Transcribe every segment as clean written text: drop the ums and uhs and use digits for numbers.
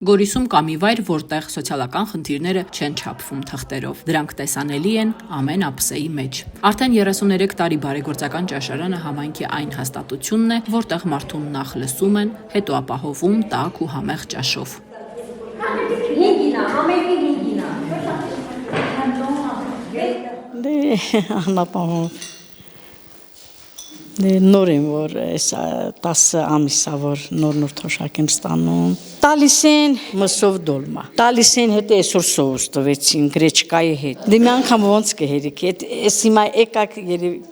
Գորիսում կա մի վայր, որտեղ սոցիալական խնդիրները չեն չափվում թղթերով։ Դրանք տեսանելի են ամեն ափսեի մեջ։ Արդեն 33 տարի բարեգործական ճաշարանը համայնքի այն հաստատությունն է, որտեղ մարդուն նախ լսում են, հետո ապահովում տաք ու համեղ ճաշով։ Նոր եմ, որ 10 ամիսա, որ նոր թոշակ եմ ստանում։ Տալիս են մսով դոլմա։ Տալիս են հետո այսօր սոուս տվեցին գրեչկայի հետ։ Դե մի անգամ ոնց կհերիք, էս հիմա եկակ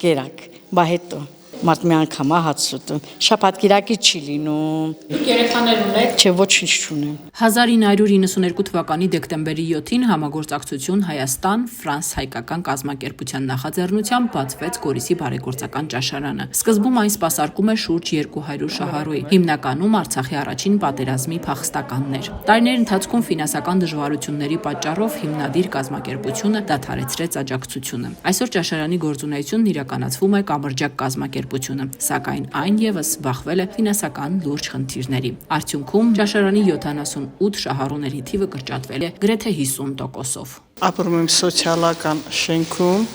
գերակ, բա հետո մարդ մի անգամ հաց ուտում, շաբաթ կիրակի չի լինում։ Երեխաներ ունեք։ Չէ, ոչինչ չունեմ։ 1992 թվականի դեկտեմբերի 7-ին համագործակցություն Հայաստան-Ֆրանս հայկական կազմակերպության նախաձեռնությամբ բացվեց Գորիսի բարեգործական ճաշարանը։ Սկզբում այն սպասարկում էր շուրջ 200 շահառուի, հիմնականում Արցախի առաջին պատերազմի փախստականներ։ Տարիների ընթացքում ֆինանսական դժվարությունների պատճառով հիմնադիր կազմակերպությունը դադարեցրեց աջակցությունը։ Այսօր ճաշարանի գործունեությունն իրականացվում է կամրջակ կազմակերպությունը, սակայն այն եւս բախվել է ֆինանսական լուրջ խնդիրների։ Արդյունքում ճաշարանի 78 շահառուների թիվը կրճատվել է գրեթե 50%-ով։ Ապրում եմ սոցիալական շենքում,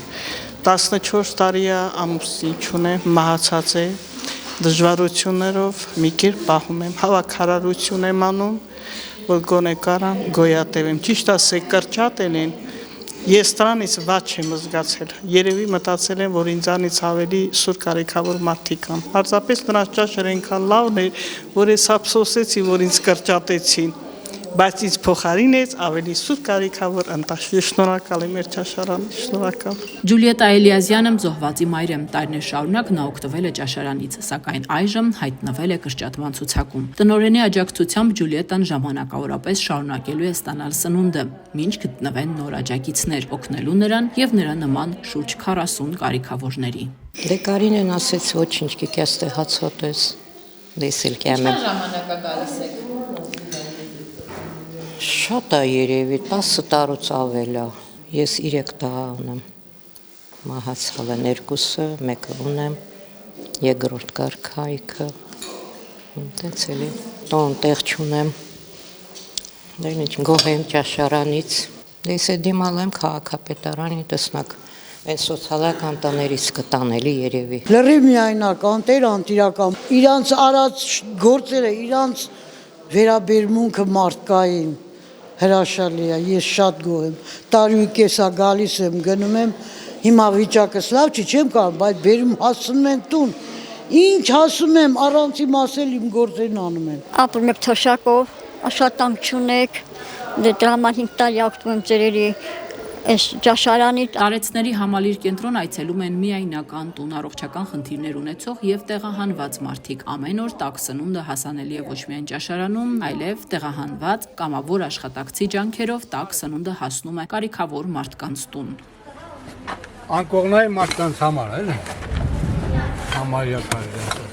14 տարի է ամուսնի չունեմ, մահացած է, դժվարություններով մի կերպ պահում եմ, հավաքարարություն եմ անում, որ գոնե կարամ գոյատևեմ։ Ճիշտ ասեք, կրճատել են, ես դրանից ված չեմ զգացել, երևի մտածել եմ, որ ինձանից ավելի սուր կարիքավոր մարդիկ կան։ Պարզապես նրանց ճաշարը այնքան լավն էր, որ ես ափսոսեցի, որ ինձ կրճատեցին, բայց ինձ փոխարինեց ավելի սուր կարիքավոր ընտաշ։ Շնորհակալ եմ մեր ճաշարանին, շնորհակալ։ Ջուլիետա Էլիազյանը զոհվածի մայր է, տարիներ շարունակ նա օգտվել է ճաշարանից, սակայն այժմ հայտնվել է կրճատման ցուցակում։ Տնօրենի աջակցությամբ Ջուլիետան ժամանակավորապես շարունակելու է ստանալ սնունդը, մինչ գտնվեն նոր աջակիցներ, օգնելու նրան եւ նրա նման շուրջ 40 կարիքավորների։ Դե Կարինեն ասեց ոչինչ, գիտի այստեղ հաց հոտես։ Դեսել կյամ եմ։ Ժամանակա գալիս եք։ Շատ է երևի, 10 տարուց ավել է, ես 3 տղա ունեմ, մահացալ են 2-ը, մեկը ունեմ, երկրորդ կարգայքը, տենց էլի, տոն տեղ չունեմ, դեն ինչ գոհ եմ ճաշարանից, դես է դիմալ եմ քաղաքապետարանի տեսնակ, այն սոցիալական տներից կտան էլի երևի։ Լրի միայնական, տեր անտիրական, իրանց արած գործերը, իրանց վերաբերմունքը մարդկային հրաշալի է, ես շատ գոհ եմ, տարի ու կեսա գալիս եմ, գնում եմ, հիմա վիճակս լավ չի, չեմ կարող, բայց բերում հասնում են տուն, ինչ հասում եմ, առանց իմ ասել իմ գործերն անում եմ։ Ապրում եք թոշակով, աշխատանք չունեք, դրա համար 5 տարի օգտվում եմ ձերերի այս ճաշարանի։ Տարեցների համալիր կենտրոն այցելում են միայնական տուն, առողջական խնդիրներ ունեցող եւ տեղահանված մարդիկ։ Ամեն օր տաք սնունդը հասանելի է ոչ միայն ճաշարանում, այլև տեղահանված կամավոր աշխատակցի ջանքերով տաք սնունդը հասնում է կարիքավոր մարդկանց տուն։ Անկողնայի մարդկանց համար է, համարյա կարելի է։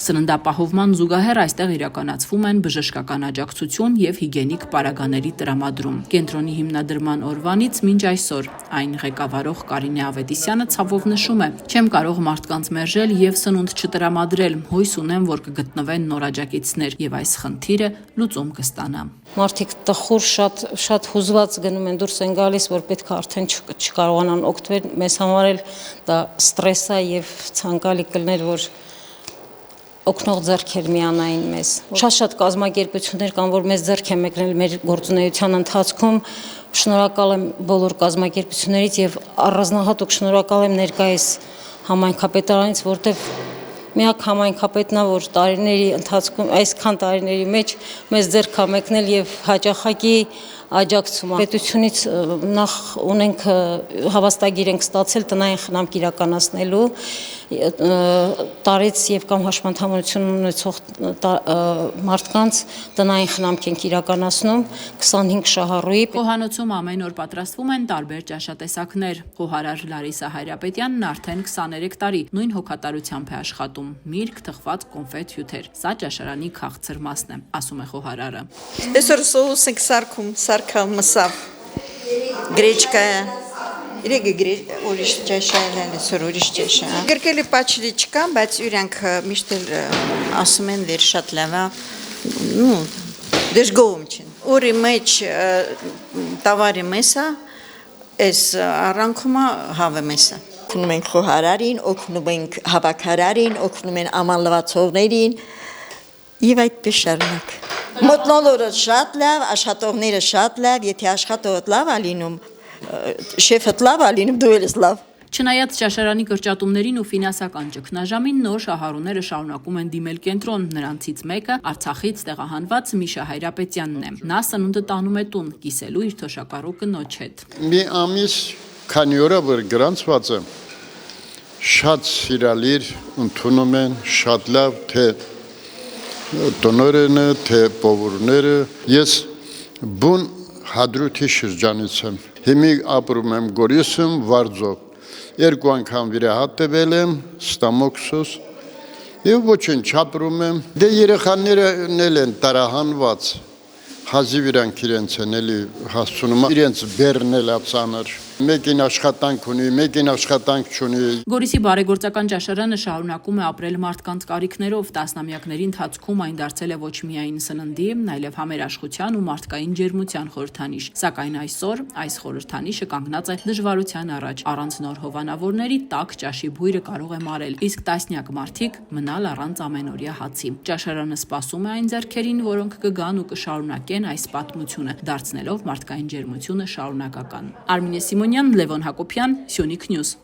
Սննդապահովման զուգահեռ այստեղ իրականացվում են բժշկական աջակցություն եւ հիգիենիկ պարագաների տրամադրում։ Կենտրոնի հիմնադրման օրվանից մինչ այսօր այն ղեկավարող Կարինե Ավետիսյանը ցավով նշում է. «Չեմ կարող մարդկանց մերժել եւ սնունդ չտրամադրել, հույս ունեմ, որ կգտնվեն նոր աջակիցներ եւ այս խնդիրը լուծում կստանա»։ Մարդիկ տխուր շատ հուզված գնում են դուրս են գալիս, որ պետք է արդեն չկարողանան օգտվել, մեզ համար էլ դա ստրես է եւ ցանկալի կլներ, որ օգնող ձեռքեր միանային մեզ։ Շատ կազմակերպություններ կան, որ մեզ ձեռք են մեկնել մեր գործունեության ընթացքում։ Շնորհակալ եմ բոլոր կազմակերպություններից եւ առանձնահատուկ շնորհակալ եմ ներկայիս համայնքապետարանից, որտեղ միակ համայնքապետն է, որ տարիների ընթացքում, այսքան տարիների մեջ մեզ ձեռք է մեկնել եւ հաճախակի աջակցում։ Պետությունից նախ ունենք հավաստագիր ենք ստացել տնային խնամք իրականացնելու տարեց եւ կամ հաշմանդամություն ունեցող մարդկանց տնային խնամք ենք իրականացնում 25 շահառուի։ Խոհանոցում ամեն օր պատրաստվում են տարբեր ճաշատեսակներ։ Խոհարար Լարիսա Հայրապետյանն արդեն 23 տարի նույն հոգատարությամբ է աշխատում։ Միրգ թխված կոնֆետ հյութեր։ Սա ճաշարանի քաղցր մասն է, ասում է խոհարարը։ Այսօր սոուս ենք սարքում, սարքալ մսավ, գրեչկա, իրեգը ուրիշ ճաշարն է, այսօր ուրիշ ճաշար։ Գրկելի պաչլի չկա, բայց իրանք միշտ ասում են վեր շատ լավ է, դժգոհում չեն։ Ուրի մեջ տավարի մեսա, այս առանքումը հավը մեսա։ Օգնում ենք խոհարարին, օգնում ենք հավաքարարին, օգնում են ամանլվացողներին եւ այդպես շարունակ։ Մոտնոլորը շատ լավ, աշխատողները շատ լավ, եթե աշխատողը լավ ա լինում, շեֆը լավ ա լինում, դու ես լավ։ Չնայած ճաշարանի կրճատումներին ու ֆինանսական ճգնաժամին նոր շահառուները շարունակում են դիմել կենտրոն, նրանցից մեկը Արցախից տեղահանված Միշա Հայրապետյանն է։ Նա սնունդը տանում է տուն, կիսելու իր թոշակառու կնոջ հետ։ Մի ամիս քանի օր որ գրանցված է, շատ սիրալիր ընդունում են, շատ լավ, թե տնօրենը, թե պովուրները։ Ես բուն հադրութի շրջանից եմ։ Հիմի ապրում եմ Գորիսում, Վարձով։ Երկու անգամ վիրահատվել եմ, ստամոքսոս, եւ ոչինչ ապրում եմ։ Դե երեխաներն են տարահանված, հազիվ իրանք իրենց են էլի հասցնում, իրենց բերն էլ ածանր։ Մեկին աշխատանք ունի, մեկին աշխատանք չունի։ Գորիսի բարեգործական ճաշարանը շարունակում է ապրել մարդկանց կարիքներով, տասնամյակների ընթացքում այն դարձել է ոչ միայն սննդի, այլև համերաշխության ու մարդկային ջերմության խորհրդանիշ։ Սակայն այսօր այս խորհրդանիշը կանգնած է դժվարության առաջ։ Առանց նոր հովանավորների տաք ճաշի բույրը կարող է մարել, իսկ տասնյակ մարդիկ մնալ առանց ամենօրյա հացի։ Ճաշարանը սպասում է այն ձեռքերին, որոնք կգան ու կշարունակեն այս պատմությունը, դարձնելով մարդկային ջերմությունը շարունակական։ Արմինե Սիմոնյան, Լևոն Հակոբյան, Սյունիք Նյուզ։